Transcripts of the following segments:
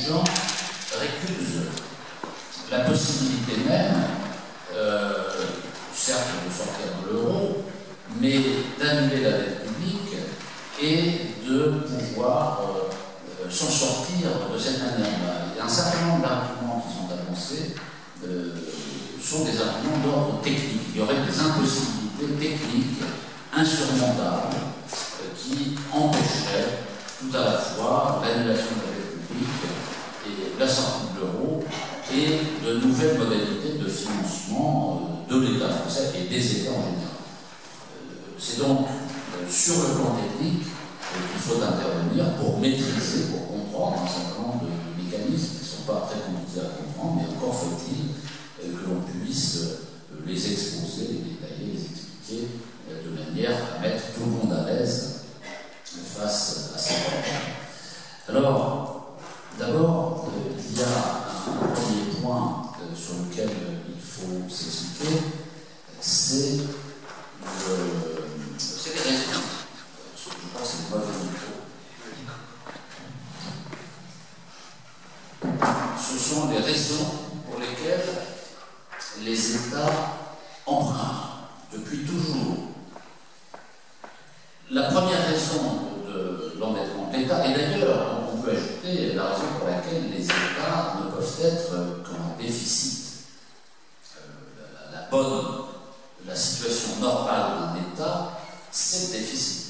gens récusent la possibilité même, certes de sortir de l'euro, mais d'annuler la dette publique et de pouvoir s'en sortir de cette manière-là. Et un certain nombre d'arguments qui sont avancés sont des arguments d'ordre technique. Il y aurait des impossibilités techniques insurmontables qui empêcheraient tout à la fois l'annulation de la dette publique et la sortie de l'euro et de nouvelles modalités de financement de l'État français et des États en général. C'est donc sur le plan technique qu'il faut intervenir pour maîtriser, pour comprendre un certain nombre de mécanismes qui ne sont pas très compliqués à comprendre, mais encore faut-il que l'on puisse les exposer, les détailler, les expliquer de manière à mettre tout le monde à l'aise face à ces problèmes. Alors, d'abord, il y a un premier point sur lequel il faut s'expliquer, c'est les raisons. Je crois que c'est le mauvais micro. Ce sont les raisons pour lesquelles les États empruntent depuis toujours. La première raison de l'endettement de l'État, et d'ailleurs, on peut ajouter la raison pour laquelle les États ne peuvent être qu'en déficit. La situation normale d'un État, c'est le déficit.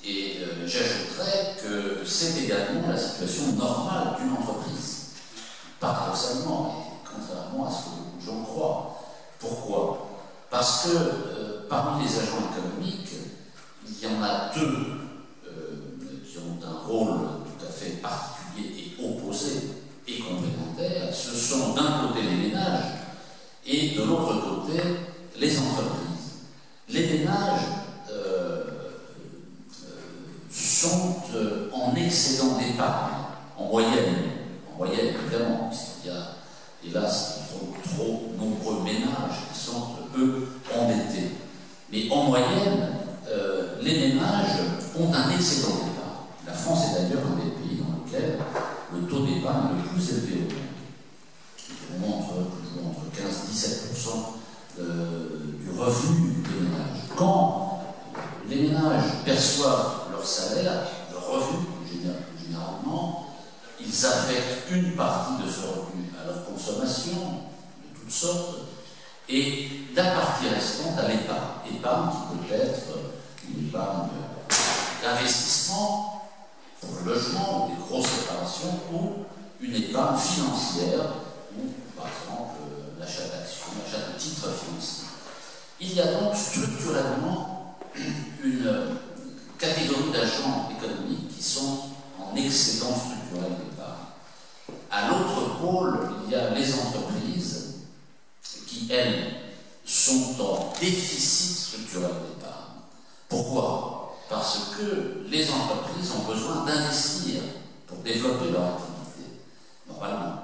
Et j'ajouterais que c'est également la situation normale d'une entreprise. Paradoxalement, et contrairement à ce que beaucoup de gens croient. Pourquoi? Parce que parmi les agents économiques, il y en a deux qui ont un rôle tout à fait particulier et opposé et complémentaire. Ce sont d'un côté les ménages et de l'autre côté les entreprises. Les ménages sont en excédent d'épargne, en moyenne évidemment, puisqu'il y a hélas trop nombreux ménages qui sont eux endettés. Mais en moyenne, les ménages ont un excédent d'épargne. La France est d'ailleurs un des pays dans lequel le taux d'épargne est le plus élevé au monde. Il montre toujours entre 15 et 17% du revenu des ménages. Quand les ménages perçoivent leur salaire, leur revenu généralement, ils affectent une partie de ce revenu à leur consommation, de toutes sortes, et la partie restante à l'épargne. Épargne qui peut être une épargne d'investissement pour le logement, ou des grosses réparations, ou une épargne financière, ou par exemple l'achat d'actions, l'achat de titres financiers. Il y a donc structurellement une catégorie d'agents économiques qui sont en excédent structurel d'épargne. À l'autre pôle, il y a les entreprises qui, elles, sont en déficit structurel d'épargne. Pourquoi? Parce que les entreprises ont besoin d'investir pour développer leur activité, normalement.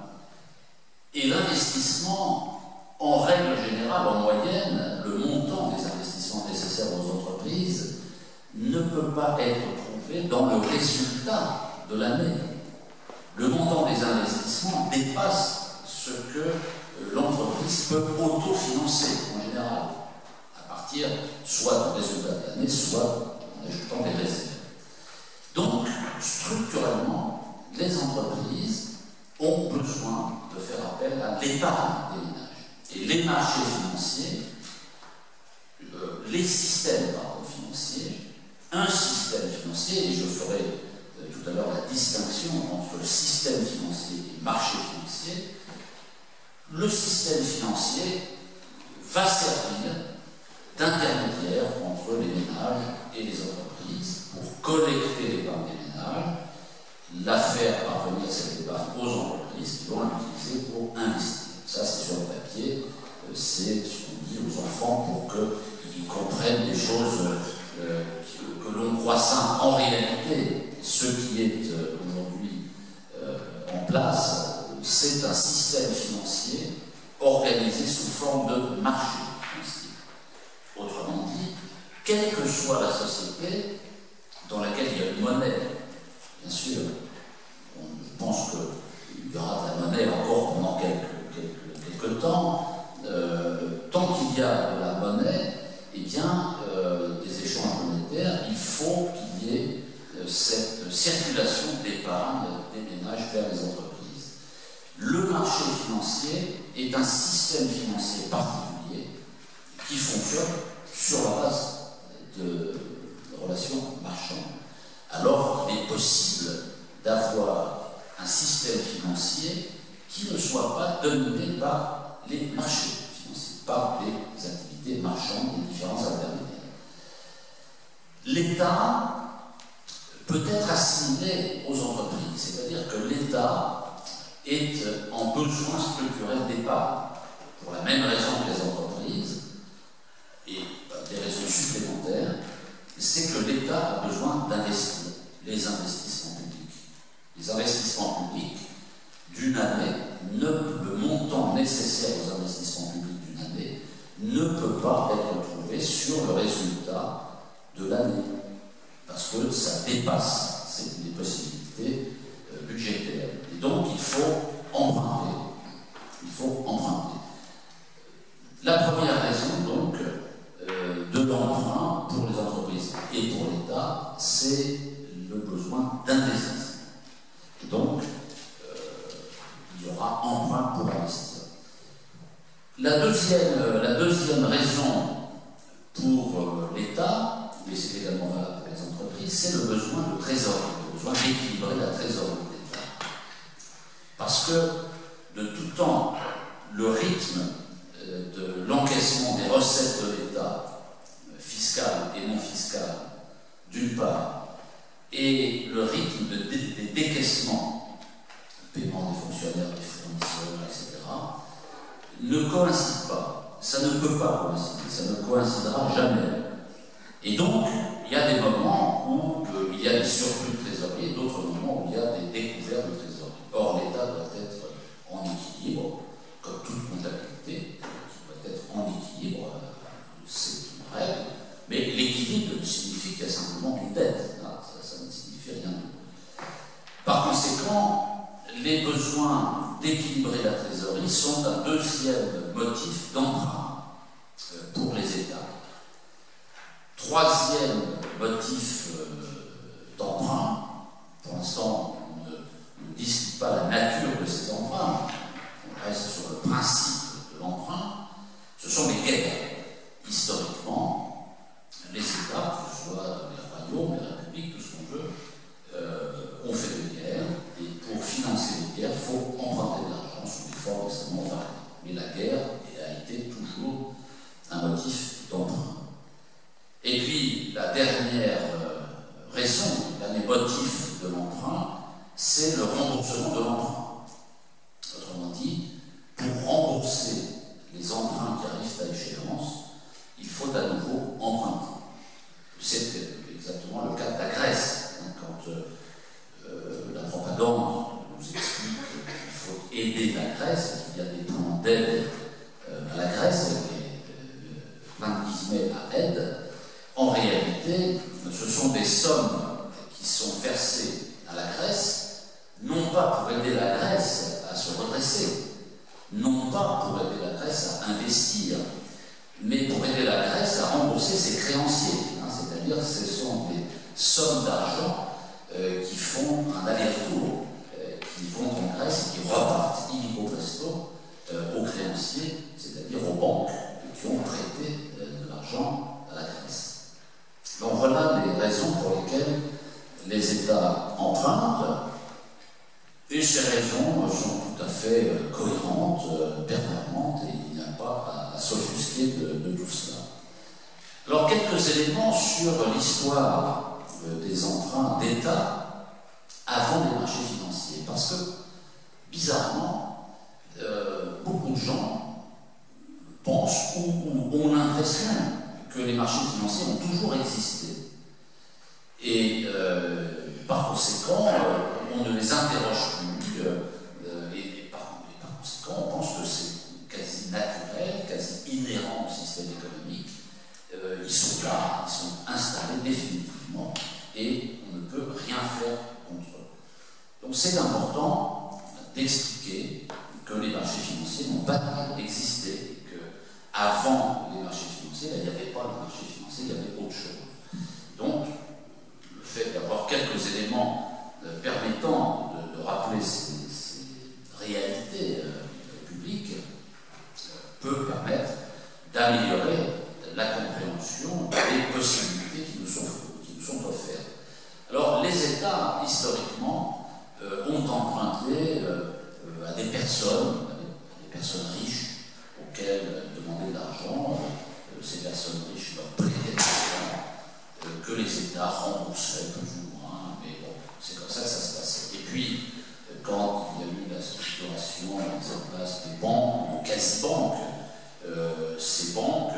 Et l'investissement, en règle générale, en moyenne, le montant des investissements nécessaires aux entreprises ne peut pas être trouvé dans le résultat de l'année. Le montant des investissements dépasse ce que l'entreprise peut autofinancer en général, à partir soit du résultat de l'année, soit en ajoutant des réserves. Donc, structurellement, les entreprises ont besoin de faire appel à l'épargne des ménages. Et les marchés financiers, les systèmes financiers, un système financier, et je ferai tout à l'heure la distinction entre le système financier et le marché financier, le système financier va servir d'intermédiaire entre les ménages et les entreprises pour collecter l'épargne des ménages, la faire parvenir cette épargne aux entreprises qui vont l'utiliser pour investir. Ça, c'est sur le papier, c'est ce qu'on dit aux enfants pour qu'ils comprennent des choses que l'on croit simples. En réalité, ce qui est aujourd'hui en place, c'est un système financier organisé sous forme de marché financier. Autrement dit, quelle que soit la société dans laquelle il y a une monnaie, bien sûr, je pense que il y aura de la monnaie encore pendant quelques temps. Tant qu'il y a de la monnaie, eh bien, des échanges monétaires, il faut qu'il y ait cette circulation d'épargne des ménages vers les entreprises. Le marché financier est un système financier particulier qui fonctionne sur la base de relations marchandes. Alors qu'il est possible d'avoir un système financier qui ne soit pas dominé par les marchés financiers, par les activités marchandes des différents intermédiaires. L'État peut être assimilé aux entreprises, c'est-à-dire que l'État est en besoin structurel d'épargne, pour la même raison que les entreprises, et des raisons supplémentaires, c'est que l'État a besoin d'investir, les investissements publics. Les investissements publics d'une année, le montant nécessaire aux investissements publics d'une année ne peut pas être trouvé sur le résultat de l'année, parce que ça dépasse les possibilités budgétaires. Et donc il faut emprunter. Il faut emprunter. La première raison, donc, de l'emprunt pour les entreprises et pour l'État, c'est le besoin d'investissement. Et donc, il y aura emprunt pour investir. La deuxième raison pour l'État, mais c'est également valable pour les entreprises, c'est le besoin de trésorerie, le besoin d'équilibrer la trésorerie de l'État. Parce que, de tout temps, le rythme de l'encaissement des recettes de l'État, fiscales et non fiscales, d'une part, et le rythme des décaissements, le paiement des fonctionnaires, des fournisseurs, etc., ne coïncide pas. Ça ne peut pas coïncider, ça ne coïncidera jamais. Et donc, il y a des moments où il y a des surplus de trésorerie et d'autres moments où il y a des découvertes de trésorerie. Or, l'État doit être en équilibre, comme toute comptabilité, qui doit être en équilibre, c'est une règle, mais l'équilibre signifie qu'il y a simplement une dette. Ça ne signifie rien d'autre. Par conséquent, les besoins d'équilibrer la trésorerie sont un deuxième motif d'emprunt pour les États. Troisième motif d'emprunt, pour l'instant on ne discute pas la nature de ces emprunts, on reste sur le principe de l'emprunt, ce sont les guerres. Historiquement, les États, que ce soit les royaumes, les républiques, tout ce qu'on veut, ont fait des guerres, et pour financer les guerres, il faut emprunter de l'argent sous des formes extrêmement variées. Mais la guerre a été toujours un motif d'emprunt. Et puis, la dernière raison, le dernier motif de l'emprunt, c'est le remboursement de l'emprunt. Autrement dit, pour rembourser les emprunts qui arrivent à échéance, il faut à nouveau emprunter. C'est exactement le cas de la Grèce. Quand la propagande nous explique qu'il faut aider la Grèce, qu'il y a des plans d'aide à la Grèce, et plein de guillemets à aide, en réalité, ce sont des sommes qui sont versées à la Grèce, non pas pour aider la Grèce à se redresser, non pas pour aider la Grèce à investir, mais pour aider la Grèce à rembourser ses créanciers. C'est-à-dire que ce sont des sommes d'argent qui font un aller-retour, qui vont en Grèce et qui repartent illico presto aux créanciers, c'est-à-dire aux banques, qui ont prêté de l'argent à la Grèce. Donc voilà les raisons pour lesquelles les États empruntent, et ces raisons sont tout à fait cohérentes, permanentes, et il n'y a pas à s'offusquer de tout cela. Alors quelques éléments sur l'histoire des emprunts d'État avant les marchés financiers, parce que, bizarrement, beaucoup de gens pensent ou ont l'impression que les marchés financiers ont toujours existé. Et par conséquent, on ne les interroge plus, et par conséquent, on pense que c'est quasi naturel, quasi inhérent au système économique. Ils sont là, ils sont installés définitivement, et on ne peut rien faire contre eux. Donc c'est important d'expliquer que les marchés financiers n'ont pas existé, et qu'avant les marchés financiers, il n'y avait pas de marchés financiers, il y avait autre chose. Donc, le fait d'avoir quelques éléments permettant de rappeler ces réalités publiques peut permettre d'améliorer la compréhension des possibilités qui nous sont offertes. Alors, les États, historiquement, ont emprunté à des personnes riches, auxquelles demander de l'argent. Ces personnes riches leur prêtaient de l'argent que les États remboursaient plus ou moins, mais bon, c'est comme ça que ça se passait. Et puis, quand il y a eu la structuration, la mise en place des banques, de quasi-banques, ces banques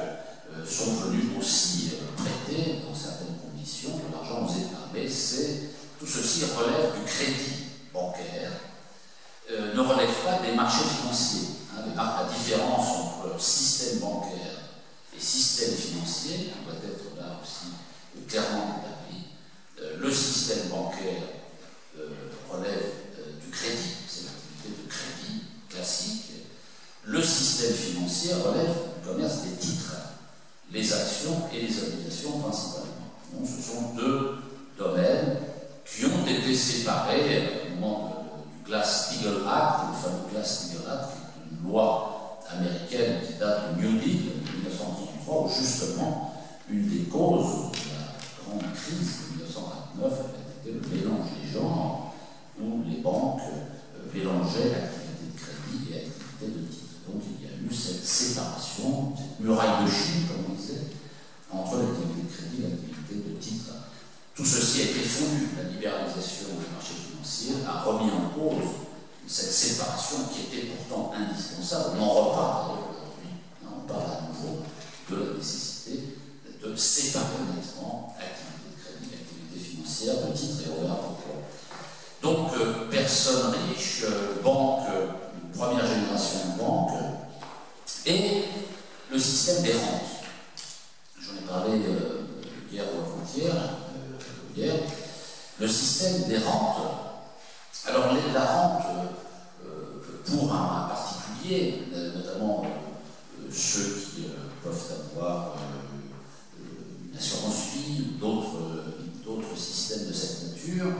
sont venues aussi prêter, dans certaines conditions, de l'argent aux États. Mais tout ceci relève du crédit bancaire, ne relève pas des marchés financiers. La différence entre système bancaire et système financier doit être là aussi clairement établie. Le système bancaire relève du crédit, c'est l'activité de crédit classique. Le système financier relève du commerce des titres, les actions et les obligations principalement. Donc, ce sont deux domaines qui ont été séparés au moment du Glass-Steagall Act, le fameux Glass-Steagall Act, qui est une loi américaine qui date de New Deal de 1933, où justement une des causes de la grande crise de 1929 avait été le mélange des genres, où les banques mélangeaient l'activité de crédit et l'activité de titre. Donc il y a eu cette séparation, cette muraille de Chine, comme on disait, entre l'activité de crédit et l'activité de titre. Tout ceci a été fondu. La libéralisation des marchés financiers a remis en cause cette séparation qui était pourtant indispensable. On en reparle aujourd'hui. On parle à nouveau de la nécessité de séparer nettement l'activité de crédit et l'activité financière de titre, et on verra pourquoi. Donc, personnes riches, banques, première génération de banques, et le système des rentes. J'en ai parlé hier ou avant-hier. Le système des rentes. Alors, la rente, pour un particulier, notamment ceux qui peuvent avoir une assurance vie ou d'autres systèmes de cette nature,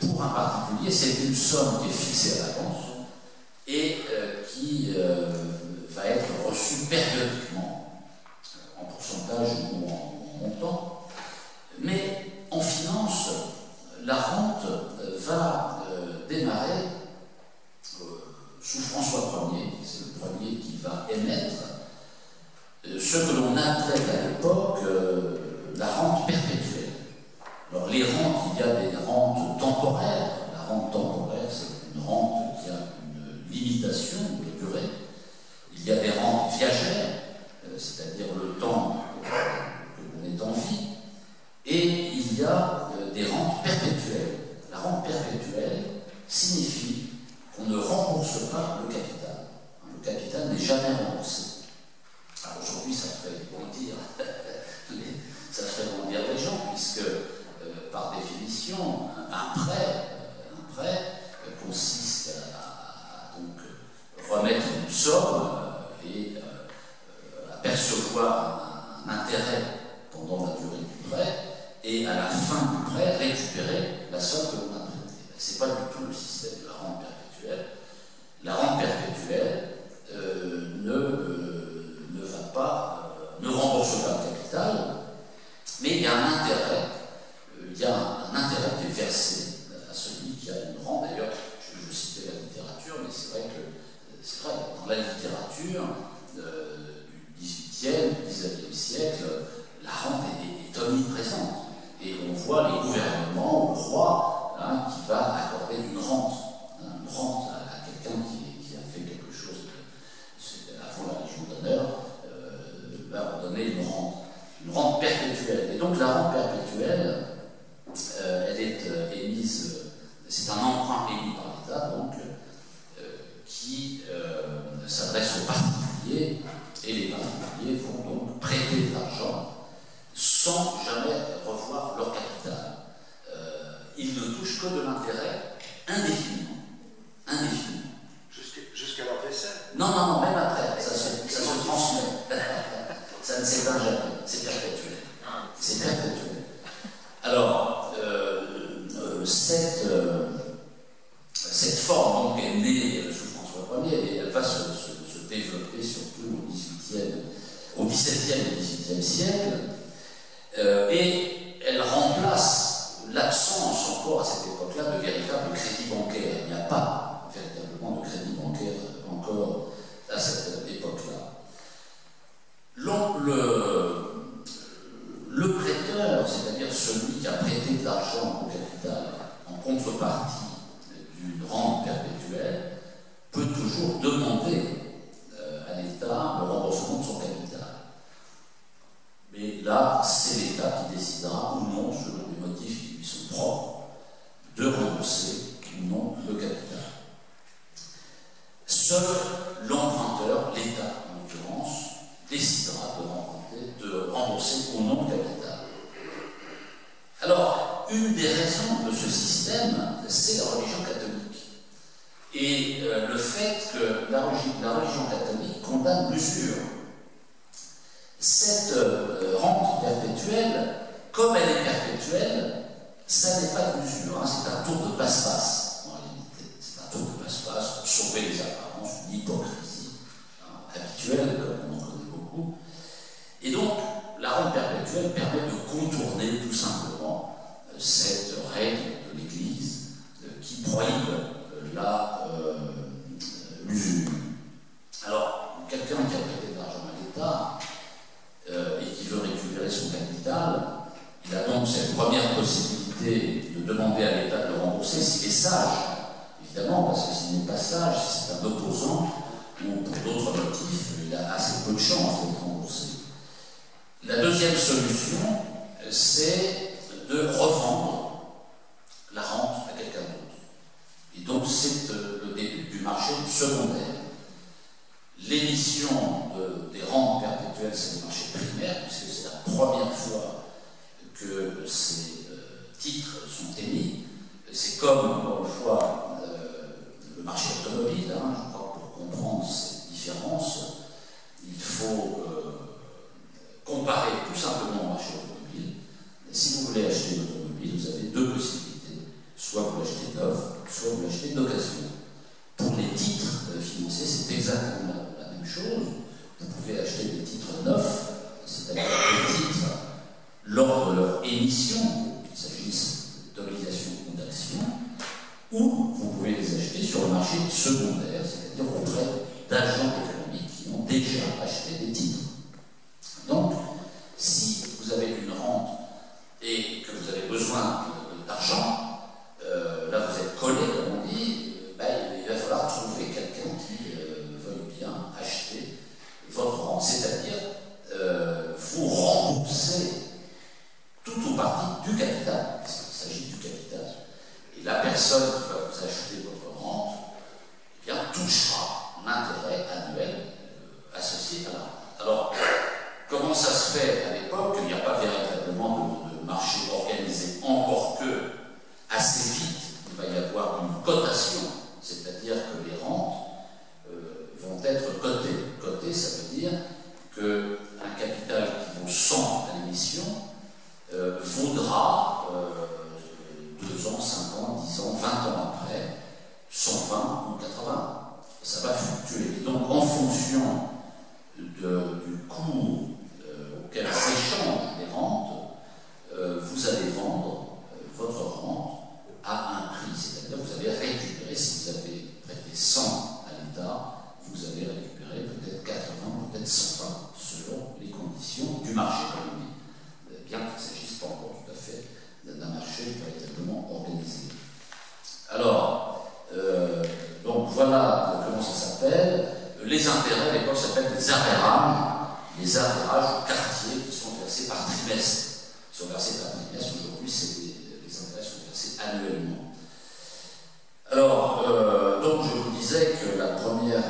pour un particulier, c'est une somme qui est fixée à l'avance et qui va être reçue périodiquement, en pourcentage ou en montant. Mais en finance, la rente va démarrer sous François Ier, c'est le premier qui va émettre ce que l'on appelait à l'époque la rente perpétuelle. Alors les rentes, il y a des rentes temporaires. La rente temporaire, c'est une rente qui a une limitation de durée. Il y a des rentes viagères, c'est-à-dire le temps que l'on est en vie. Et il y a des rentes perpétuelles. La rente perpétuelle signifie qu'on ne rembourse pas le capital. Le capital n'est jamais remboursé. Alors aujourd'hui, ça ferait bondir, ça ferait bondir les gens, puisque par définition, un prêt consiste à donc remettre une somme et à percevoir un intérêt pendant la durée du prêt, et à la fin du prêt, récupérer la somme que l'on a prêtée. Ce n'est pas du tout le système de la rente perpétuelle. La rente perpétuelle ne rembourse pas le capital, mais il y a un intérêt. Il y a un intérêt qui est versé à celui qui a une rente. D'ailleurs, je citais la littérature, mais c'est vrai que dans la littérature du XVIIIe, du XIXe siècle, la rente est omniprésente. Et on voit les gouvernements, le roi, qui va accorder une rente à quelqu'un qui a fait quelque chose avant la Légion d'honneur, va donner une rente perpétuelle. Et donc la rente perpétuelle, elle est émise, c'est un emprunt émis par l'État, donc, qui s'adresse aux particuliers, et les particuliers vont donc prêter de l'argent sans jamais revoir leur capital. Ils ne touchent que de l'intérêt indéfiniment. et elle remplace l'absence encore à cette époque-là de véritable crédit bancaire. Il n'y a pas véritablement de crédit bancaire encore à cette époque-là. Le prêteur, c'est-à-dire celui qui a prêté de l'argent au capital en contrepartie d'une rente perpétuelle, peut toujours demander à l'État le remboursement de son capital. Mais là, c'est l'État qui décidera ou non, selon les motifs qui lui sont propres, de rembourser ou non le capital. Seul l'emprunteur, l'État en l'occurrence, décidera de rembourser ou non le capital. Alors, une des raisons de ce système, c'est la religion catholique. Et le fait que la religion catholique condamne l'usure. Cette rente perpétuelle, comme elle est perpétuelle, ça n'est pas de l'usure, hein, c'est un tour de passe-passe, en réalité. C'est un tour de passe-passe pour sauver les apparences, une hypocrisie habituelle, comme on en connaît beaucoup. Et donc, la rente perpétuelle permet de contourner tout simplement cette règle de l'Église qui prohibe l'usure. Alors, quelqu'un qui a prêté de l'argent à l'État et qui veut récupérer son capital, il a donc cette première possibilité de demander à l'État de le rembourser s'il est sage, évidemment, parce que s'il n'est pas sage, si c'est un opposant ou pour d'autres motifs, il a assez peu de chances d'être remboursé. La deuxième solution, c'est de revendre la rente à quelqu'un d'autre. Et donc, c'est le début du marché secondaire. L'émission des rentes perpétuelles, c'est le marché primaire, puisque c'est la première fois que ces titres sont émis. C'est comme, encore une fois, le marché automobile. Hein, je crois que pour comprendre ces différences, il faut comparer tout simplement au marché automobile. Si vous voulez acheter une automobile, vous avez deux possibilités. Soit vous l'achetez neuf, soit vous l'achetez d'occasion. Pour les titres financiers, c'est exactement la même chose. Vous pouvez acheter des titres neufs, c'est-à-dire des titres lors de leur émission, qu'il s'agisse d'obligations ou d'actions, ou vous pouvez les acheter sur le marché secondaire, c'est-à-dire auprès d'agents économiques qui ont déjà acheté des titres. Donc, si vous avez une rente et que vous avez besoin d'argent, là vous êtes collé, comme on dit, il va falloir trouver quelqu'un qui veuille bien acheter votre rente, c'est-à-dire vous rembourser tout ou partie du capital, parce qu'il s'agit du capital. Et la personne qui va vous acheter votre rente, eh bien, touchera un intérêt annuel associé à la rente. Alors, comment ça se fait à l'époque? Il n'y a pas véritablement de marché organisé, encore que assez vite, il va y avoir une cotation, c'est-à-dire que les rentes vont être cotées. Cotées, ça veut dire qu'un capital qui vaut 100 à l'émission vaudra 2 ans, 5 ans, 10 ans, 20 ans après, 120 ou 80. Ça va fluctuer. Et donc, en fonction du cours auquel s'échangent les rentes, vous allez vendre votre rente à un prix, c'est-à-dire vous allez récupérer, si vous avez prêté 100 à l'État, vous allez récupérer peut-être 80, peut-être 120, selon les conditions du marché économique, bien qu'il ne s'agisse pas encore tout à fait d'un marché véritablement organisé. Alors, donc voilà comment ça s'appelle. Les intérêts, à l'époque, s'appellent des arrérages. Les arrérages ou quartiers qui sont versés par trimestre. Ils sont versés par trimestre. Aujourd'hui, les intérêts sont versés annuellement. Alors, donc je vous disais que la première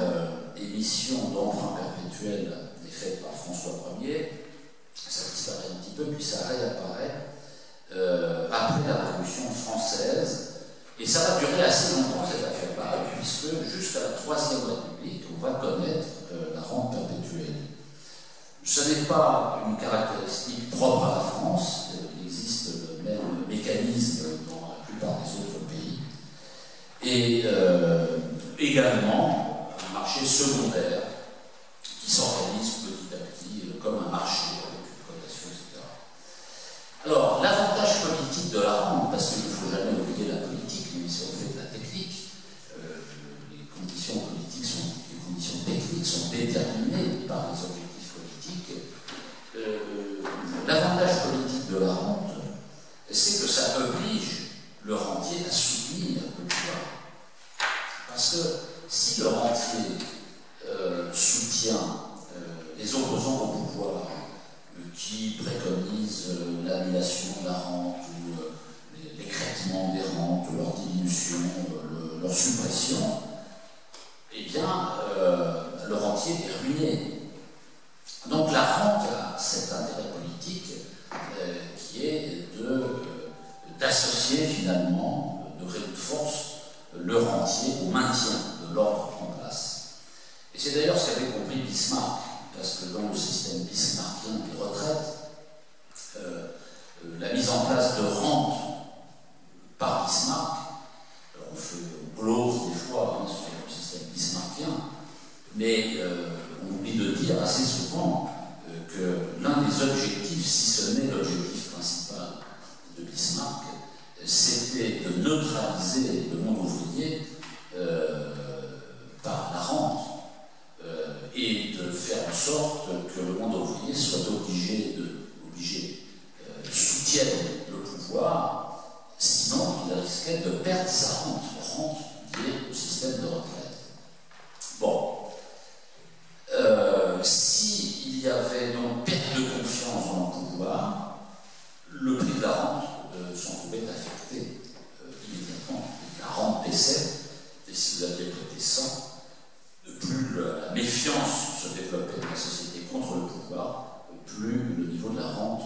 émission d'emprunt perpétuel est faite par François Ier. Ça disparaît un petit peu, puis ça réapparaît après la Révolution française. Et ça va durer assez longtemps, cette affaire-là, puisque jusqu'à la Troisième République, on va connaître la rente perpétuelle. Ce n'est pas une caractéristique propre à la France, il existe le même mécanisme dans la plupart des autres pays. Et également un marché secondaire qui s'organise petit à petit comme un marché avec une cotation, etc. parce qu'il ne faut jamais oublier la politique, même si on fait de la technique. Les conditions politiques les conditions techniques sont déterminées par les objectifs politiques. L'avantage politique de la rente, c'est que ça oblige le rentier à soutenir le pouvoir. Parce que si le rentier soutient les opposants au pouvoir qui préconisent l'annulation de la rente ou l'écrêtement des rentes, leur diminution, leur suppression, eh bien, le rentier est ruiné. Donc la rente a cet intérêt politique qui est d'associer finalement, de créer de force le rentier au maintien de l'ordre en place. Et c'est d'ailleurs ce qu'avait compris Bismarck, parce que dans le système bismarckien des retraites, la mise en place de rente par Bismarck, alors on glose des fois sur le système bismarckien, mais on oublie de dire assez souvent que l'un des objectifs, si ce n'est l'objectif principal de Bismarck, c'était de neutraliser le monde ouvrier par la rente et de faire en sorte que le monde ouvrier soit soutienne le pouvoir, sinon il risquait de perdre sa rente liée au système de retraite. Bon. S'il y avait donc perte de confiance dans le pouvoir, le prix de la rente s'en trouvait affecté immédiatement. La rente baissait, et si vous aviez prêté 100, plus la méfiance se développait dans la société contre le pouvoir, plus le niveau de la rente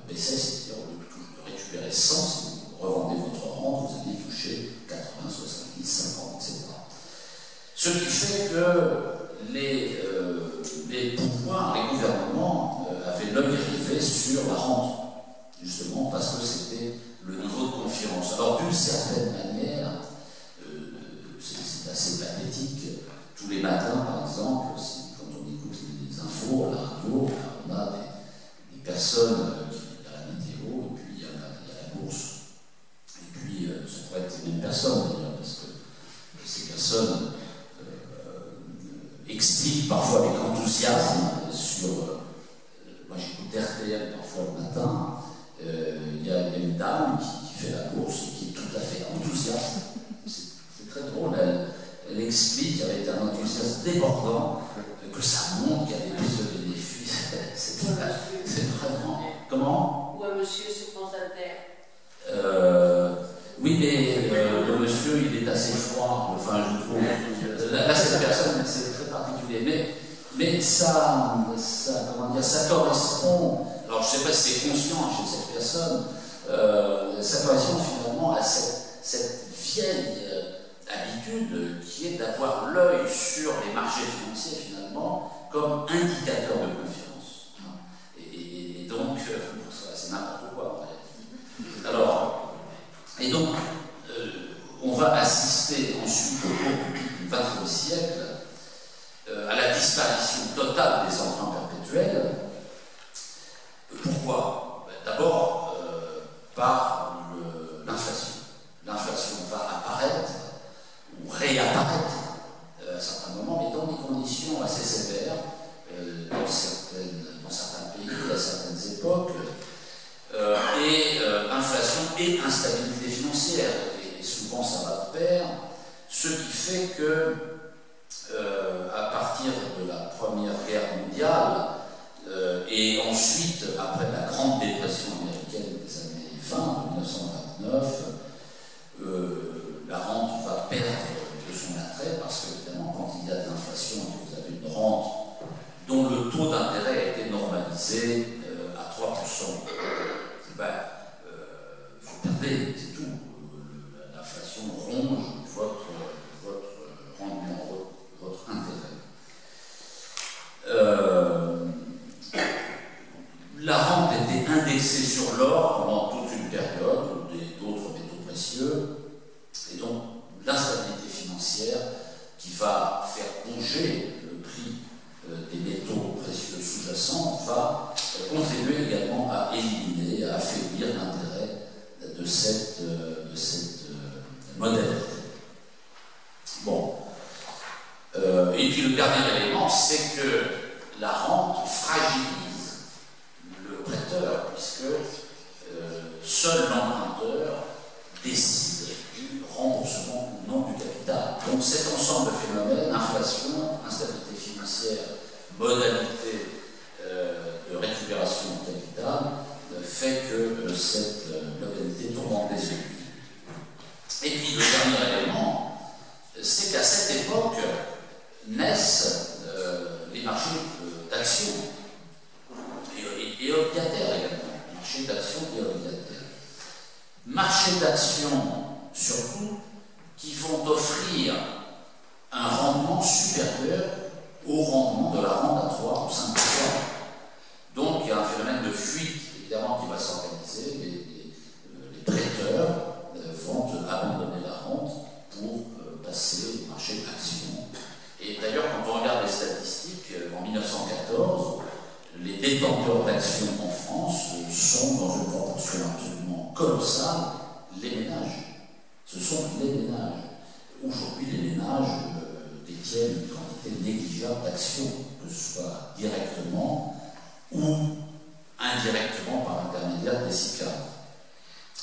baissait, c'est-à-dire au lieu de récupérer 100, si vous revendez votre rente, vous alliez toucher 80, 70, 50, etc. Ce qui fait que les pouvoirs, les gouvernements avaient l'œil rivé sur la rente, justement parce que c'était le niveau de confiance. Alors d'une certaine manière, c'est assez pathétique, tous les matins par exemple, quand on écoute les infos à la radio, on a des personnes qui a la météo, et puis il y a la bourse, et puis ça pourrait être les mêmes personnes d'ailleurs, parce que ces personnes expliquent parfois avec enthousiasme sur... moi j'écoute RTL parfois le matin, il y a une dame qui fait la bourse et qui est tout à fait enthousiaste. C'est très drôle, elle explique avec un enthousiasme débordant que ça montre qu'il y a des plus de bénéfices. C'est vraiment... Comment? Ou un monsieur sur France Inter. Oui, mais le monsieur, il est assez froid, enfin je trouve. Là, cette personne, c'est très particulier. Mais ça correspond, alors je ne sais pas si c'est conscient chez cette personne, ça correspond finalement à cette vieille habitude qui est d'avoir l'œil sur les marchés financiers finalement comme indicateur de confiance. Et donc, c'est n'importe quoi en réalité. Alors, et donc, on va assister ensuite au cours du XXe siècle à la disparition totale des emprunts perpétuels. Pourquoi? D'abord, par l'inflation. L'inflation va apparaître ou réapparaître à certains moments, mais dans des conditions assez sévères, dans certains pays, à certaines époques, et inflation et instabilité financière. Et souvent ça va de pair, ce qui fait que à partir de la Première Guerre mondiale et ensuite après la Grande Dépression américaine des années 20, 1929, la rente va perdre de son attrait parce qu'évidemment quand il y a de l'inflation et que vous avez une rente dont le taux d'intérêt a été normalisé à 3%, vous perdez, c'est tout. L'inflation ronge votre rendement, votre intérêt. La rente était indexée sur l'or pendant toute une période, ou d'autres métaux précieux, et donc l'instabilité financière qui va faire bouger le prix des métaux précieux sous-jacents va contribuer également à éliminer, à affaiblir l'intérêt de cette seul l'emprunteur décide du remboursement ou non du capital. Donc cet ensemble de phénomènes, inflation, instabilité financière, modalité de récupération du capital, fait que cette globalité tourne en déséquilibre. Et puis le dernier élément, c'est qu'à cette époque naissent les marchés d'actions et obligataires également. Marché d'actions et obligataires. Marchés d'actions surtout qui vont offrir un rendement supérieur au rendement de la rente à 3 ou 5%. Donc il y a un phénomène de fuite évidemment qui va s'organiser. Les prêteurs vont abandonner la rente pour passer au marché d'actions. Et d'ailleurs, quand on regarde les statistiques, en 1914, les détenteurs d'actions en France sont dans une proportion absolument colossale les ménages. Ce sont les ménages. Aujourd'hui, les ménages détiennent une quantité négligeable d'actions, que ce soit directement ou indirectement par l'intermédiaire des SICAV.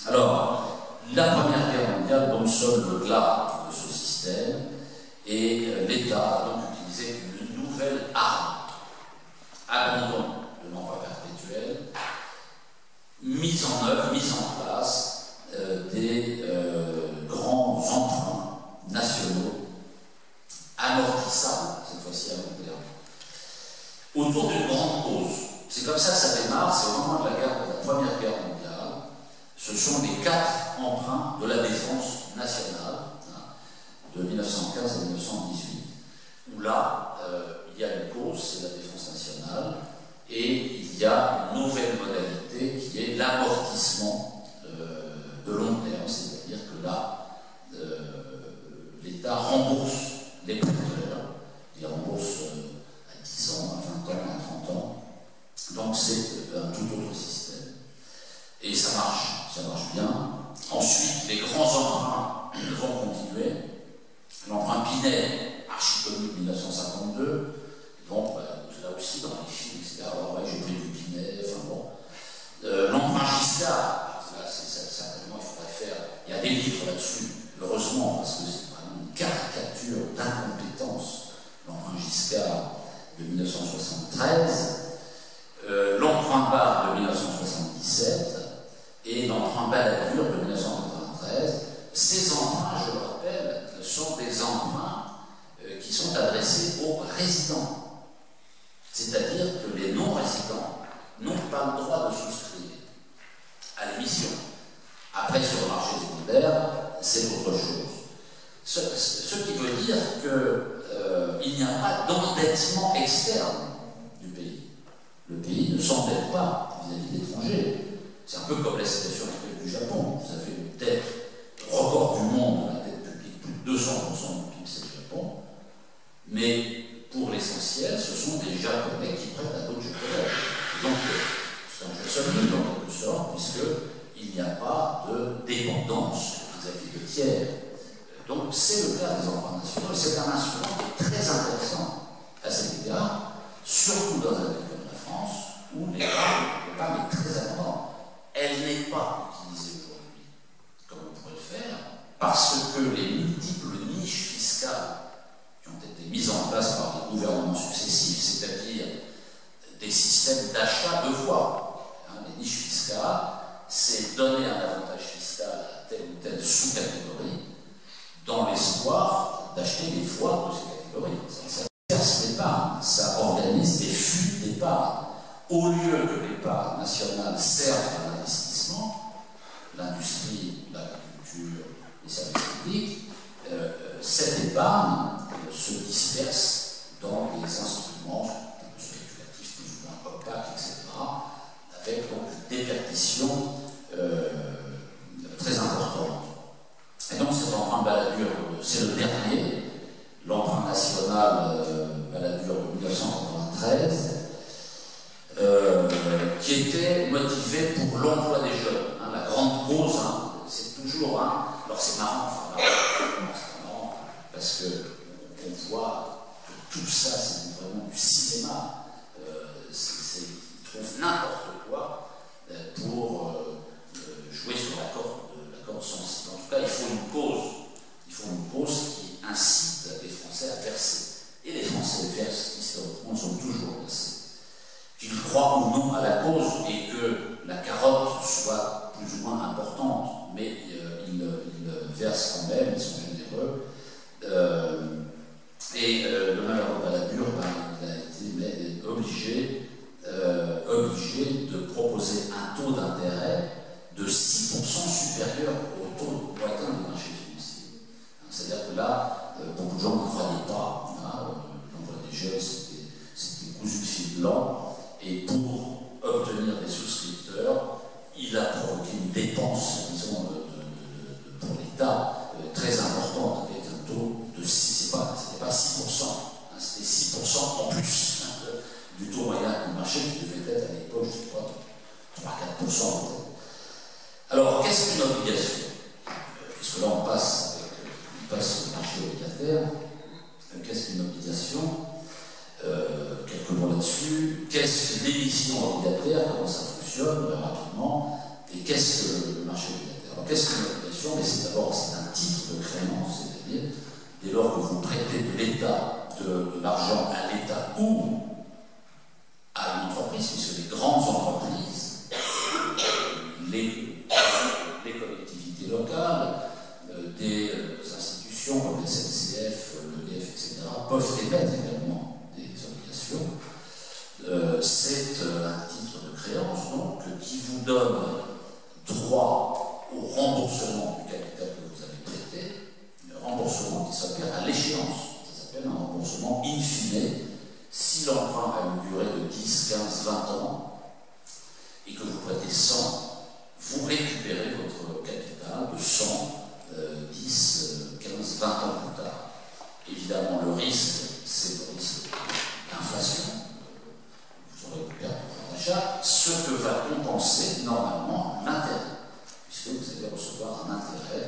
Alors, la Première Guerre mondiale donc sonne le glas de ce système et l'État a donc utilisé une nouvelle arme. Abandon de l'emploi perpétuel, mise en œuvre, mise en place des grands emprunts nationaux amortissables, cette fois-ci à long terme, autour d'une grande cause. C'est comme ça que ça démarre, c'est au moment de la Première Guerre mondiale. Ce sont les 4 emprunts de la défense nationale de 1915 à 1918, où là, il y a une cause, c'est la défense nationale, et il y a une nouvelle modalité qui est l'amortissement de long terme, c'est-à-dire que là, l'État rembourse les prêteurs, il rembourse à 10 ans, à 20 ans, à 30 ans, donc c'est un tout autre système. Et ça marche bien. Ensuite, les grands emprunts vont continuer. L'emprunt Pinet, archi-connu de 1952, donc là aussi dans les films, etc. Alors, ouais, j'ai pris du Pinet, enfin bon. L'emprunt Giscard, là, certainement, il faudrait faire. Il y a des livres là-dessus, heureusement, parce que c'est vraiment une caricature d'incompétence. L'emprunt Giscard de 1973, l'emprunt Barre de 1977 et l'emprunt Balladur de 1993. Ces emprunts, je le rappelle, sont des emprunts qui sont adressés aux résidents. C'est-à-dire que les non-résidents n'ont pas le droit de souscrire à l'émission. Après, sur le marché secondaire, c'est autre chose. Ce qui veut dire qu'il n'y a pas d'endettement externe du pays. Le pays ne s'endette pas vis-à-vis d'étrangers. C'est un peu comme la situation actuelle du Japon. Vous avez une dette record du monde, la dette publique, plus de 200% du PIB, c'est le Japon. Mais pour l'essentiel, ce sont des Japonais qui prêtent à d'autres Japonais. Donc, c'est un jeu solide en quelque sorte, puisqu'il n'y a pas de dépendance vis-à-vis de tiers. Donc, c'est le cas des emprunts nationaux. C'est un instrument qui est très intéressant à cet égard, surtout dans un pays comme la France, où l'épargne est très abondante. Elle n'est pas utilisée aujourd'hui comme on pourrait le faire, parce que les multiples niches fiscales qui ont été mises en place par les gouvernements successifs, c'est-à-dire des systèmes d'achat de voix. Les niches fiscales, c'est donner un avantage fiscal à telle ou telle sous-catégorie dans l'espoir d'acheter des voix de ces catégories. Ça verse l'épargne, ça organise des fuites d'épargne. Au lieu que l'épargne nationale serve à l'investissement, l'industrie, l'agriculture, les services publics, cette épargne se disperse dans des instruments spéculatifs, plus ou moins opaques, etc., avec donc une déperdition très importante. Et donc cet emprunt Balladur, c'est le dernier, l'emprunt national Balladur de 1993, qui était motivé pour l'emploi des jeunes. La grande cause, c'est toujours, alors c'est marrant, parce qu'on voit que tout ça, c'est vraiment du cinéma. Ils trouvent n'importe quoi pour jouer soit plus ou moins importante, mais ils versent quand même, ils sont généreux. Le malheureux Balladur, il a été obligé de proposer un taux d'intérêt de 6% supérieur au taux moyen des marchés financiers. C'est-à-dire que là, beaucoup de gens ne croyaient pas. L'emploi des jeunes, c'était cousu de fil blanc. Et pour obtenir des souscripteurs, il a provoqué une dépense, disons, pour l'État très importante, avec un taux de 6%. C'était pas 6%, c'était 6% en plus du taux moyen du marché qui devait être à l'époque, je ne sais pas, 3-4%. Alors, qu'est-ce qu'une obligation? Puisque là, on passe au marché obligataire. Qu'est-ce qu'une obligation? Quelques mots là-dessus. Qu'est-ce que l'émission obligataire? Comment ça fonctionne rapidement? Et qu'est-ce que le marché obligataire? Alors, qu'est-ce qu'une obligation? Mais c'est d'abord un titre de créance, c'est-à-dire dès lors que vous prêtez de l'État de l'argent à l'État ou à une entreprise, puisque les grandes entreprises, les collectivités locales, des institutions comme le SNCF, l'EDF, etc., peuvent émettre également des obligations. C'est un titre de créance donc, qui vous donne droit au remboursement du capital que vous avez prêté, un remboursement qui s'opère à l'échéance. Ça s'appelle un remboursement in fine. Si l'emprunt a une durée de 10, 15, 20 ans et que vous prêtez 100, vous récupérez votre capital de 100, 10, 15, 20 ans plus tard. Évidemment, le risque, c'est le risque d'inflation. Vous aurez perdu le pouvoir d'achat, ce que va compenser normalement l'intérêt, puisque vous allez recevoir un intérêt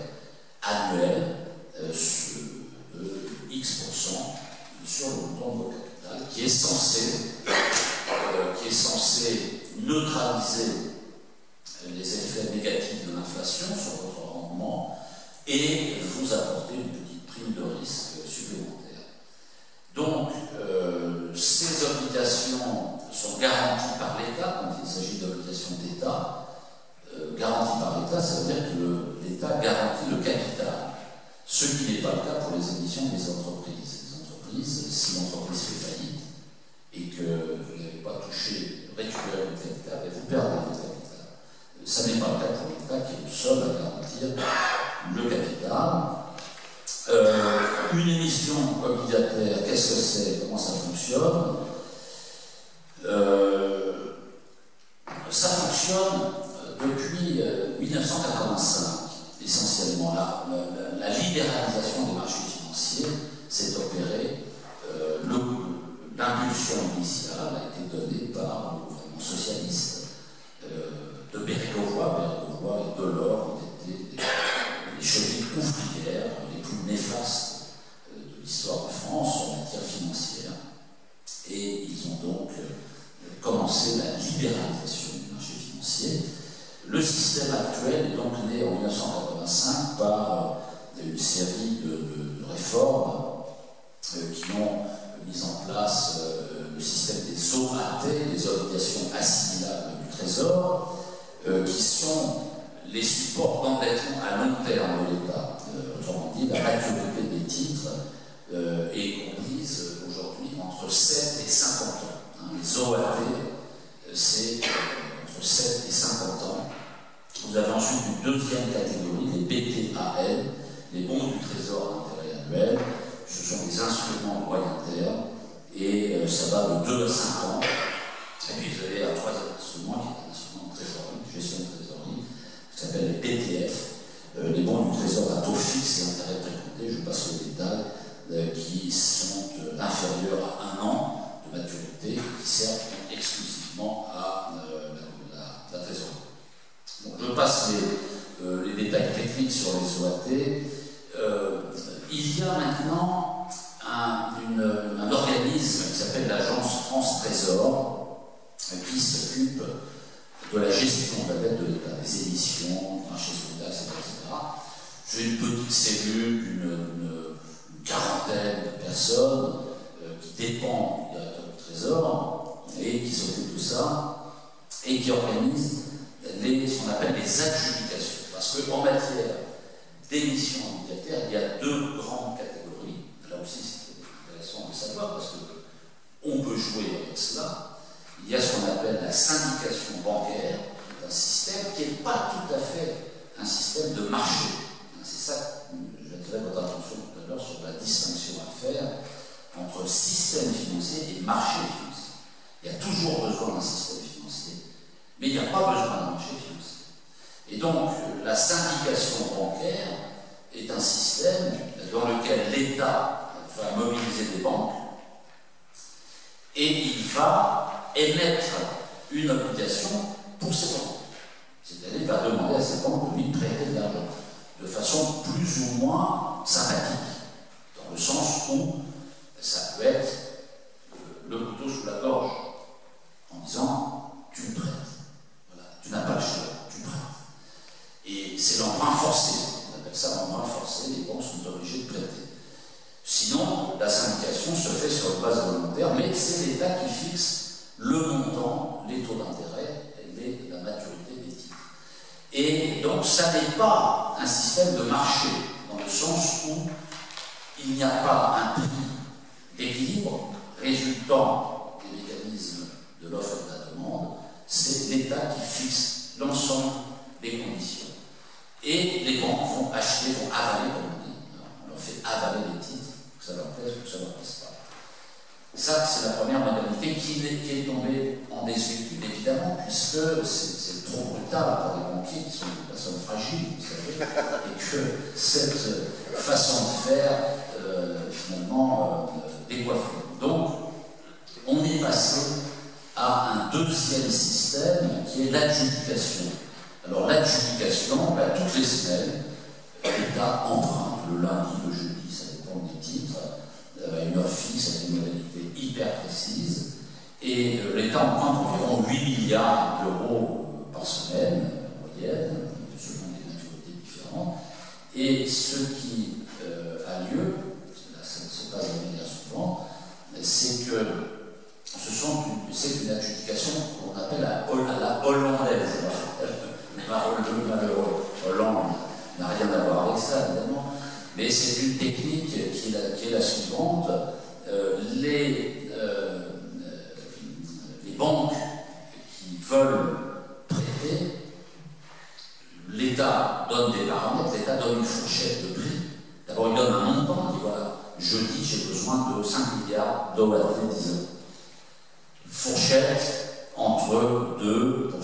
annuel de X% sur le montant de vos capitales, qui est censé neutraliser les effets négatifs de l'inflation sur votre rendement et vous apporter une petite prime de risque supplémentaire. Donc, ces obligations sont garanties par l'État, quand il s'agit d'obligations d'État. Garanties par l'État, ça veut dire que l'État garantit le capital, ce qui n'est pas le cas pour les émissions des entreprises. Les entreprises, si l'entreprise fait faillite et que vous n'avez pas récupéré le capital, vous perdez le capital. Ça n'est pas le cas pour l'État qui est le seul à garantir le capital. Une émission obligataire, qu'est-ce que c'est? Comment ça fonctionne? Ça fonctionne depuis 1985, essentiellement. La libéralisation des marchés financiers s'est opérée. L'impulsion initiale a été donnée par le gouvernement socialiste de Bérégovoy. Bérégovoy et Delors ont été les chevilles ouvrières les plus néfastes de l'histoire de France en matière financière. Et ils ont donc commencé la libéralisation du marché financier. Le système actuel est donc né en 1985 par une série de réformes qui ont mis en place le système des OAT, les obligations assimilables du Trésor, qui sont les supports d'endettement à long terme de l'État. Autrement dit, la maturité des titres est comprise aujourd'hui entre 7 et 50 ans. Les OAT, c'est entre 7 et 50 ans. Vous avez ensuite une deuxième catégorie, les BTAL, les bons du Trésor à intérêt annuel. Ce sont des instruments de moyen terme et ça va de 2 à 5 ans. Et puis vous avez un troisième instrument qui est un instrument de trésorerie, de gestion de trésorerie, qui s'appelle les PTF, les bons du Trésor à taux fixe et intérêt précompté, je passe au détail, qui sont inférieurs à 1 an de maturité, qui servent exclusivement à la trésorerie. Donc je passe les détails techniques sur les OAT. Il y a maintenant un organisme qui s'appelle l'Agence France Trésor, qui s'occupe de la gestion de la dette de l'État, des émissions, du marché solidaire, etc. J'ai une petite cellule d'une quarantaine de personnes qui dépend du directeur du Trésor et qui s'occupe de ça et qui organise ce qu'on appelle les adjudications. Parce qu'en matière d'émission obligataire, il y a deux grandes catégories. Là aussi, c'est intéressant de savoir, parce qu'on peut jouer avec cela. Il y a ce qu'on appelle la syndication bancaire, un système qui n'est pas tout à fait un système de marché. C'est ça que j'attirais votre attention tout à l'heure sur la distinction à faire entre système financier et marché financier. Il y a toujours besoin d'un système financier, mais il n'y a pas besoin d'un marché financier. Et donc, la syndication bancaire est un système dans lequel l'État va mobiliser des banques et il va émettre une obligation pour ces banques. C'est-à-dire qu'il va demander à ces banques de lui prêter de l'argent de façon plus ou moins sympathique, dans le sens où ça peut être le couteau sous la gorge, en disant tu me prêtes, voilà, tu n'as pas le choix, tu prêtes. Et c'est l'emprunt forcé, on appelle ça l'emprunt forcé, les banques sont obligées de prêter. Sinon, la syndication se fait sur une base volontaire, mais c'est l'État qui fixe le montant, les taux d'intérêt et la maturité des titres. Et donc, ça n'est pas un système de marché, dans le sens où il n'y a pas un prix d'équilibre résultant des mécanismes de l'offre et de la demande, c'est l'État qui fixe l'ensemble des conditions. Et les banques vont acheter, vont avaler, comme on dit, on leur fait avaler les titres, que ça leur plaise ou que ça ne leur plaise pas. Ça, c'est la première modalité qui est tombée en désuétude, évidemment, puisque c'est trop brutal pour les banquiers qui sont des personnes fragiles, vous savez, et que cette façon de faire, finalement, décoiffe. Donc, on est passé à un deuxième système qui est l'adjudication. Alors, l'adjudication, toutes les semaines, l'État emprunte le lundi, le jeudi, ça dépend des titres, à une heure fixe, avec une modalité hyper précise, et l'État emprunte environ 8 milliards d'euros par semaine, en moyenne, selon des maturités différentes, et ce qui a lieu, là ça ne se passe de manière souvent, c'est que c'est une adjudication qu'on appelle à la hollandaise. Le malheureux Hollande n'a rien à voir avec ça, évidemment, mais c'est une technique qui est la suivante. Les banques qui veulent prêter, l'État donne des paramètres, l'État donne une fourchette de prix. D'abord, il donne un montant, il dit voilà, jeudi, j'ai besoin de 5 milliards d'OAT, disons. Fourchette entre 2% de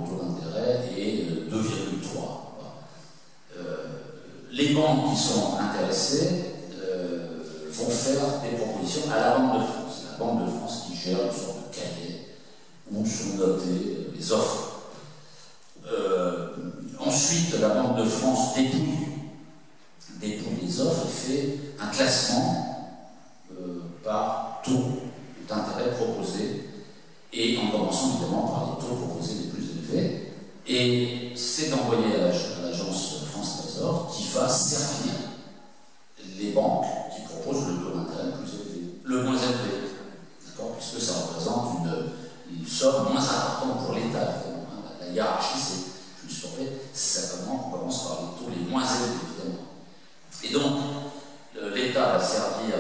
taux d'intérêt et 2,3%. Les banques qui sont intéressées vont faire des propositions à la Banque de France. C'est la Banque de France qui gère une sorte de cahier où sont notées les offres. Ensuite, la Banque de France dépouille les offres et fait un classement par taux d'intérêt proposé, et en commençant évidemment par les taux proposés les plus élevés. Et c'est envoyé à l'agence France Trésor qui va servir les banques qui proposent le taux d'intérêt le plus élevé, le moins élevé, d'accord, puisque ça représente une somme moins importante pour l'État, évidemment. La hiérarchie, c'est, je me suis trompé, on commence par les taux les moins élevés, évidemment. Et donc, l'État va servir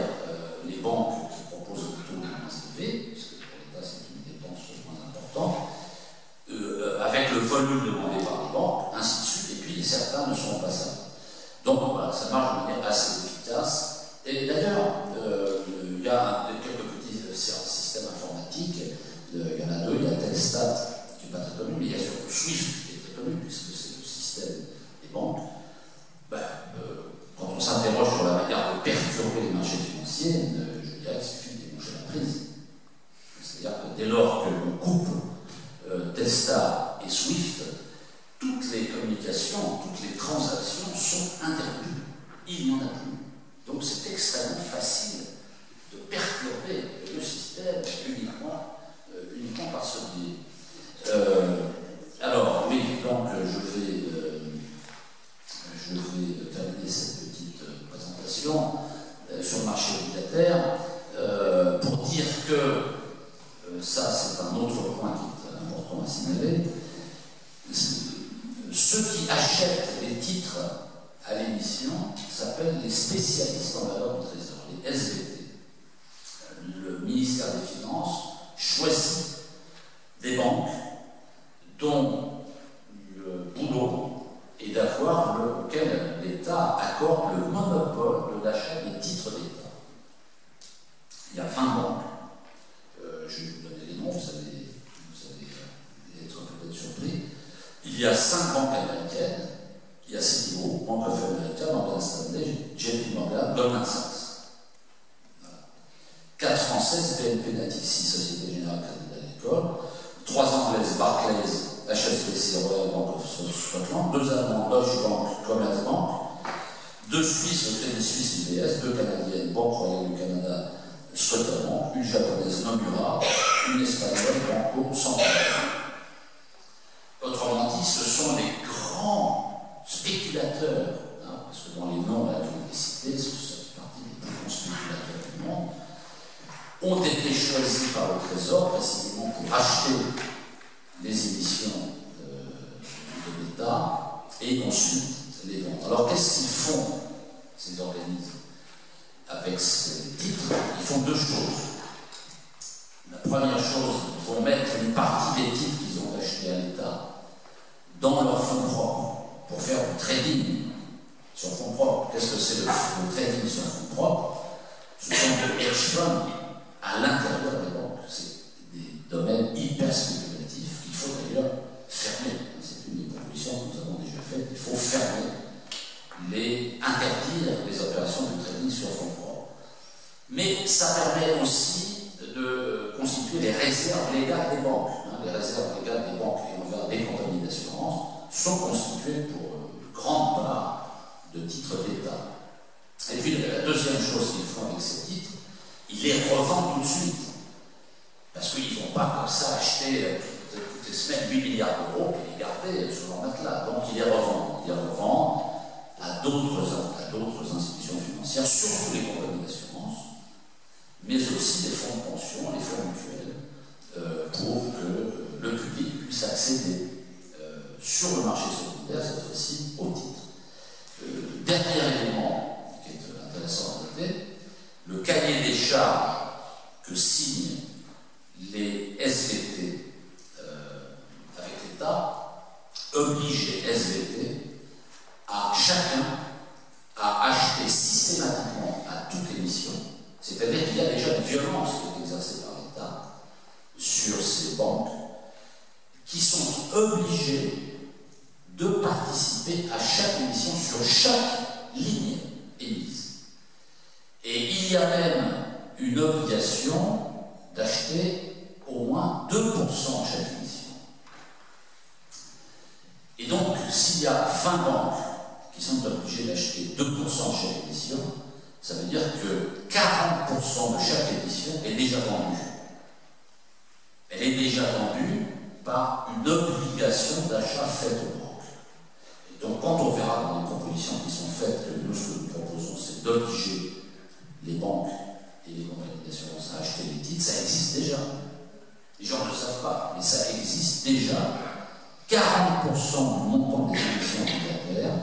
les banques qui proposent le taux les moins élevés, puisque pour l'État, c'est une dépense moins importante, avec le volume demandé par les banques, ainsi de suite, et puis certains ne seront pas ça. Donc voilà, ça marche de manière assez efficace. Et d'ailleurs, il y a quelques petits systèmes informatiques, il y en a deux, il y a Telstat, qui n'est pas très connu, mais il y a surtout Swift, qui est très connu, puisque c'est le système des banques. Quand on s'interroge sur la manière de perturber les marchés financiers, je dirais qu'il suffit de déboucher la prise. C'est-à-dire que dès lors que l'on coupe Telstat et Swift, toutes les communications, toutes les transactions sont interrompues. Il n'y en a plus. Donc c'est extrêmement facile de perturber le système uniquement par ce biais. Alors oui, donc je vais terminer cette petite présentation sur le marché obligataire pour dire que ça c'est un autre point qui est important à signaler, ceux qui achètent les titres à l'émission s'appellent les spécialistes en valeur du trésor, les SVT. Le ministère des Finances choisit des banques dont le boulot est d'avoir lequel l'État accorde le monopole de l'achat des titres d'État. Il y a 20 banques. Je vais vous donner les noms, vous allez être peut-être surpris. Il y a 5 banques américaines, il y a Citigroup, Bank of America, Morgan Stanley, JP Morgan, Goldman Sachs. Voilà. 4 françaises, BNP Natixis, Société Générale Crédit Agricole, 3 anglaises, Barclays, HSBC, Royal Bank of Scotland, 2 allemands, Deutsche Bank, Commerzbank, 2 Suisses, Crédit Suisse, UBS, 2 canadiennes, Banque Royale du Canada, Scotiabank, une japonaise, Nomura, une espagnole, Banco Santander. Autrement dit, ce sont les grands spéculateurs, hein, parce que dans les noms là, qui ont été cités, ce sont partie des plus grands spéculateurs du monde, ont été choisis par le Trésor précisément pour acheter les émissions de l'État et ensuite les vendre. Alors qu'est-ce qu'ils font, ces organismes, avec ces titres? Ils font 2 choses. La première chose, ils vont mettre une partie des titres qu'ils ont achetés à l'État dans leur fonds propres pour faire du trading sur fonds propres. Qu'est-ce que c'est le trading sur fonds propres? Ce sont des hedge funds à l'intérieur des banques. C'est des domaines hyper spéculatifs qu'il faut d'ailleurs fermer. C'est une des propositions que nous avons déjà faites. Il faut fermer, interdire les opérations de trading sur fonds propres. Mais ça permet aussi de constituer les réserves légales des banques. Les réserves légales des banques et envers des compagnies d'assurance sont constituées pour une grande part de titres d'État. Et puis la deuxième chose qu'ils font avec ces titres, ils les revendent tout de suite. Parce qu'ils ne vont pas comme ça acheter toutes les semaines 8 milliards d'euros et les garder sur leur matelas. Donc ils les revendent. Ils les revendent à d'autres institutions financières, surtout les compagnies d'assurance, mais aussi les fonds de pension, les fonds mutuels, pour que le public puisse accéder sur le marché secondaire, cette fois-ci, au titre. Dernier élément qui est intéressant à noter, le cahier des charges que signent les SVT avec l'État oblige les SVT à chacun à acheter systématiquement à toute émission, c'est-à-dire qu'il y a déjà une violence qui est exercée par l'État sur ces banques qui sont obligées de participer à chaque émission sur chaque ligne émise. Et il y a même une obligation d'acheter au moins 2% chaque émission. Et donc, s'il y a 20 banques qui sont obligées d'acheter 2% chaque émission, ça veut dire que 40% de chaque émission est déjà vendue. Elle est déjà vendue par une obligation d'achat faite aux banques. Et donc, quand on verra dans les propositions qui sont faites que nous, ce que nous proposons, c'est d'obliger les banques et les compagnies d'assurance à acheter les titres, ça existe déjà. Les gens ne le savent pas, mais ça existe déjà. 40% du montant des émissions obligataires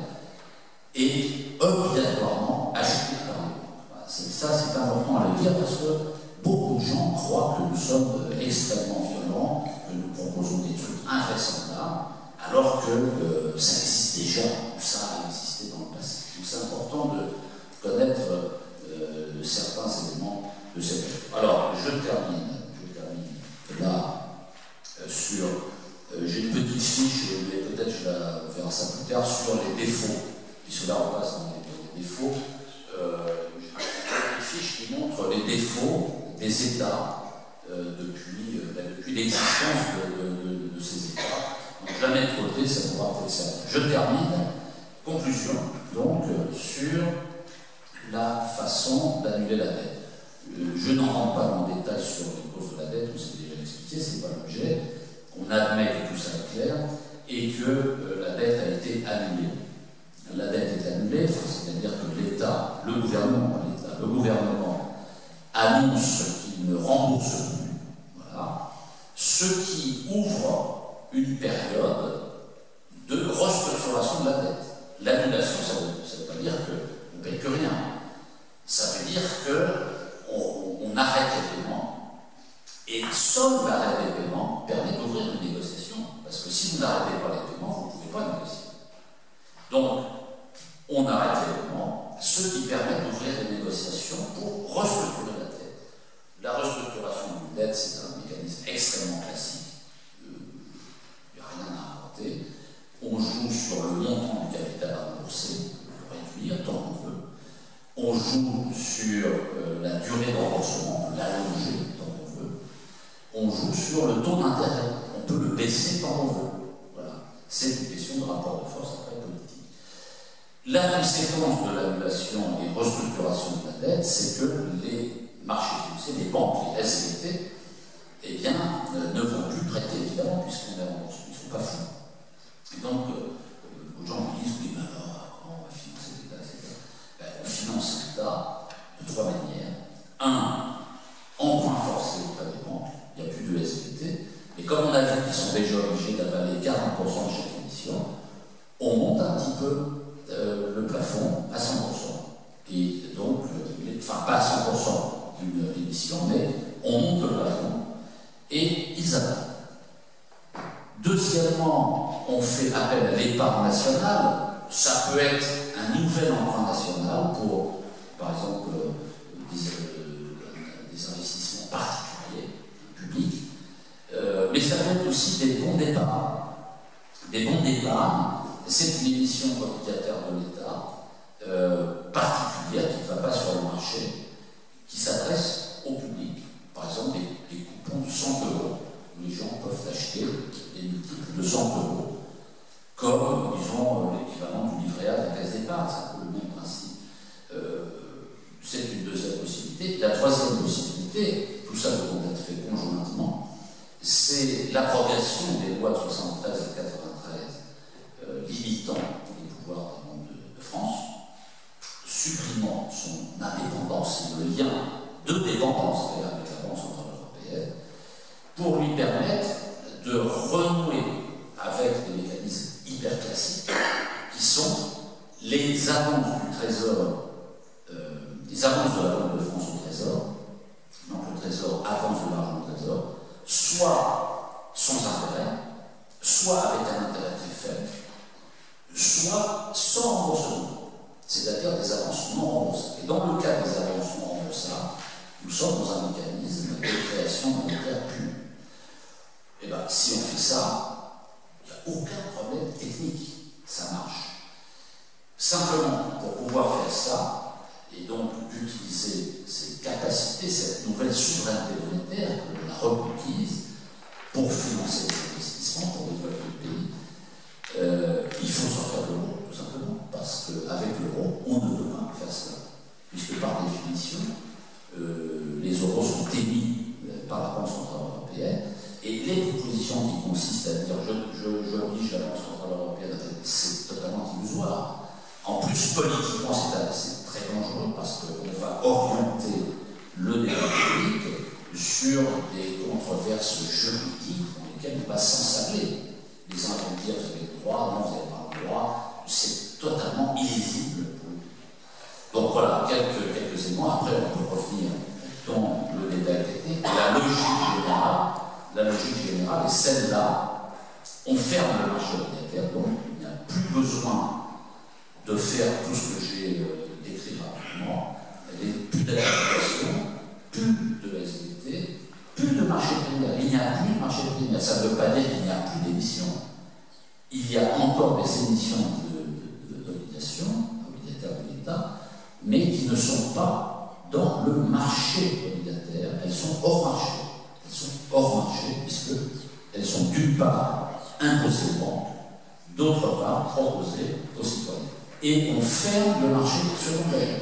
est obligatoirement acheté par les banques. Voilà, ça, c'est important à le dire parce que beaucoup de gens croient que nous sommes extrêmement violents, que nous proposons des trucs invraisemblables, alors que ça existe déjà, ou ça a existé dans le passé. Donc c'est important de connaître certains éléments de cette époque. Alors, je termine là sur... j'ai une petite fiche, mais peut-être on verra ça plus tard, sur les défauts, puisque là on passe dans les défauts. J'ai une fiche qui montre les défauts des États depuis l'existence de ces États. Donc je la mets de côté, ça pourra peut-être servir. Je termine, conclusion, donc sur la façon d'annuler la dette. Je n'en rentre pas dans le détail sur les causes de la dette, on s'est déjà expliqué, ce n'est pas l'objet. On admet que tout ça est clair et que la dette a été annulée. La dette est annulée, c'est-à-dire que l'État, le gouvernement annonce qu'il ne rembourse plus. Voilà. Ce qui ouvre une période de restructuration restructuration de la dette. L'annulation, ça ne veut pas dire qu'on ne paye que rien. Ça veut dire qu'on arrête les paiements, et seul l'arrêt des paiements permet d'ouvrir une négociation. Parce que si vous n'arrêtez pas les paiements, vous ne pouvez pas négocier. Donc, on arrête les paiements, ce qui permet d'ouvrir des négociations pour restructurer la dette. La restructuration d'une dette, c'est un mécanisme extrêmement classique. Il n'y a rien à inventer. On joue sur le montant du capital à rembourser, pour réduire tant qu'on veut. On joue sur la durée de remboursement, on l'allonger tant qu'on veut. On joue sur le taux d'intérêt, on peut le baisser tant qu'on veut. Voilà. C'est une question de rapport de force après politique. La conséquence de l'annulation et restructuration de la dette, c'est que les marchés financiers, les banques, les SVT, eh bien, ne vont plus prêter, évidemment, puisqu'on est remboursé. Ils ne sont pas fous. Et donc, beaucoup de gens me disent, oui, mais alors, comment on va financer l'État, etc. Ben, on finance l'État de trois manières. Un, emprunt forcé auprès des banques, il n'y a plus de SVT. Et comme on a vu qu'ils sont déjà obligés d'avaler 40% de chaque émission, on monte un petit peu le plafond à 100%. Et donc, enfin, pas à 100% d'une émission, mais on monte le plafond et ils avalent. Deuxièmement, on fait appel à l'épargne nationale. Ça peut être un nouvel emprunt national pour, par exemple, des investissements particuliers, publics, mais ça peut être aussi des bons d'épargne. Des bons d'épargne, c'est une émission obligataire de l'État particulière qui ne va pas sur le marché, qui s'adresse au public. Par exemple, des coupons de 100 €. Les gens peuvent acheter des multiples de 100 €, comme, disons, l'équivalent du livret A de la caisse d'épargne, c'est un peu le même principe. C'est une deuxième possibilité. La troisième possibilité, tout ça peut être fait conjointement, c'est l'abrogation des lois de 73 et 93 limitant les pouvoirs du monde de France, supprimant son indépendance et le lien de dépendance avec la Banque centrale européenne, pour lui permettre de renouer avec des mécanismes hyper classiques qui sont les avances du Trésor, les avances de la Banque de France au Trésor. Donc le Trésor avance de l'argent au Trésor, soit sans intérêt, soit avec un intérêt très faible, soit sans remboursement, c'est-à-dire des avances non remboursées. Et dans le cas des avances non remboursables, nous sommes dans un mécanisme de création monétaire pure. Et bien, si on fait ça, il n'y a aucun problème technique, ça marche. Simplement, pour pouvoir faire ça, et donc d'utiliser ces capacités, cette nouvelle souveraineté monétaire, que la reconquise, pour financer les investissements, pour développer le pays, il faut sortir de l'euro, tout simplement, parce qu'avec l'euro, on ne peut pas faire ça. Puisque par définition, les euros sont émis par la Banque centrale européenne, et les propositions qui consistent à dire je oblige la Banque centrale européenne, c'est totalement illusoire. En plus, politiquement, c'est très dangereux parce qu'on va orienter le débat public sur des controverses juridiques dans lesquelles on va s'ensabler. Les uns vont dire vous avez le droit, non, vous n'avez pas le droit. C'est totalement illisible. Donc voilà, quelques éléments. Après, on peut revenir dans le débat technique. La logique générale est celle-là. On ferme le marché obligataire, donc il n'y a plus besoin de faire tout ce que j'ai décrit rapidement. Il n'y a plus d'application, plus de SVT, plus de marché primaire. Il n'y a plus de marché primaire. Ça ne veut pas dire qu'il n'y a plus d'émissions. Il y a encore des émissions d'obligations, obligataires de l'État, mais qui ne sont pas dans le marché obligataire. Elles sont hors marché. Elles sont hors marché, puisqu'elles sont d'une part imposées aux banques, d'autre part proposées aux citoyens. Et on ferme le marché secondaire.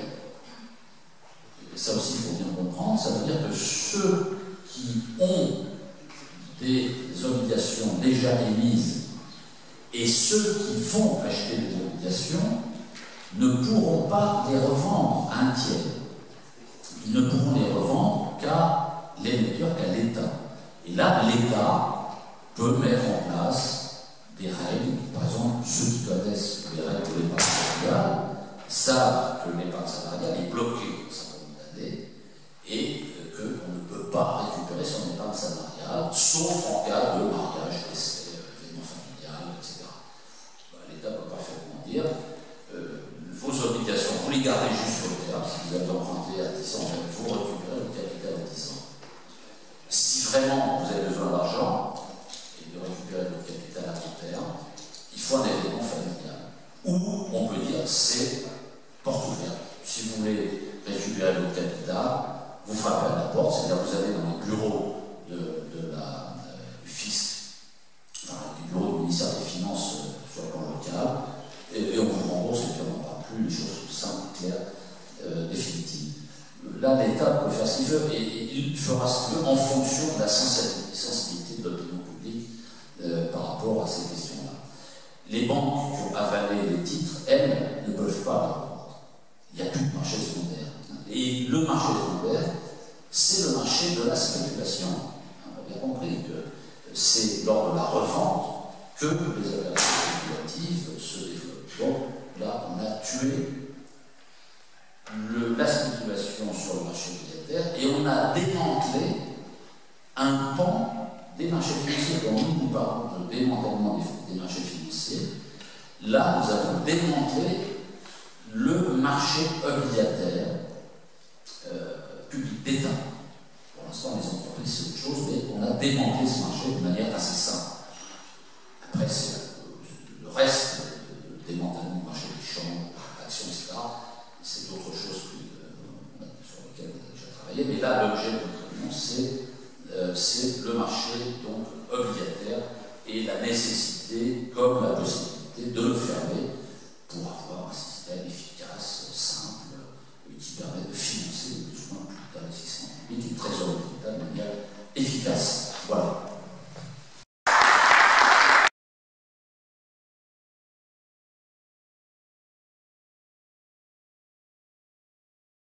Ça aussi, il faut bien comprendre, ça veut dire que ceux qui ont des obligations déjà émises et ceux qui vont acheter des obligations ne pourront pas les revendre à un tiers. Ils ne pourront les revendre qu'à l'émetteur, qu'à l'État. Et là, l'État peut mettre en place des règles, par exemple, ceux qui connaissent savent que l'épargne salariale est bloquée un certain nombre d'années et qu'on ne peut pas récupérer son épargne salariale, sauf en cas de mariage, décès, événement familial, etc. L'État ne peut pas faire grandir. Vos obligations, vous les gardez jusqu'au terme. Si vous avez emprunté à 10 ans, vous récupérez le capital à 10 ans. Si vraiment vous avez besoin d'argent et de récupérer votre capital à long terme, il faut un événement familial. Ou on peut dire c'est porte ouverte. Si vous voulez récupérer votre capital, vous frappez à la porte, c'est-à-dire vous allez dans les bureaux du fisc, enfin du bureau du ministère des Finances sur le plan local, et on vous rembourse et puis on n'en parle plus, les choses sont simples, claires, définitives. Là, l'État peut faire ce qu'il veut et il fera ce qu'il veut en fonction de la sensibilité de l'opinion publique par rapport à ces questions-là. Les banques qui ont avalé les titres, elles, ne peuvent pas l'avoir. Il n'y a plus de marché secondaire. Et le marché secondaire, c'est le marché de la spéculation. On a bien compris que c'est lors de la revente que les opérations spéculatives se développent. Donc là, on a tué la spéculation sur le marché obligataire et on a démantelé un pan des marchés financiers. Quand nous parlons de démantèlement des marchés financiers, là, nous avons démantelé le marché obligataire public d'État. Pour l'instant, les entreprises, c'est autre chose, mais on a démantelé ce marché de manière assez simple. Après, c'est le reste du démantèlement du marché des champs, actions, etc. C'est d'autres choses sur lesquelles on a déjà travaillé, mais là, l'objet de notre réunion, c'est le marché donc, obligataire et la nécessité, comme la possibilité, de le fermer pour avoir un système efficace, simple, qui permet de financer le besoin d'investissement public et de trésorerie d'État de manière efficace. Voilà.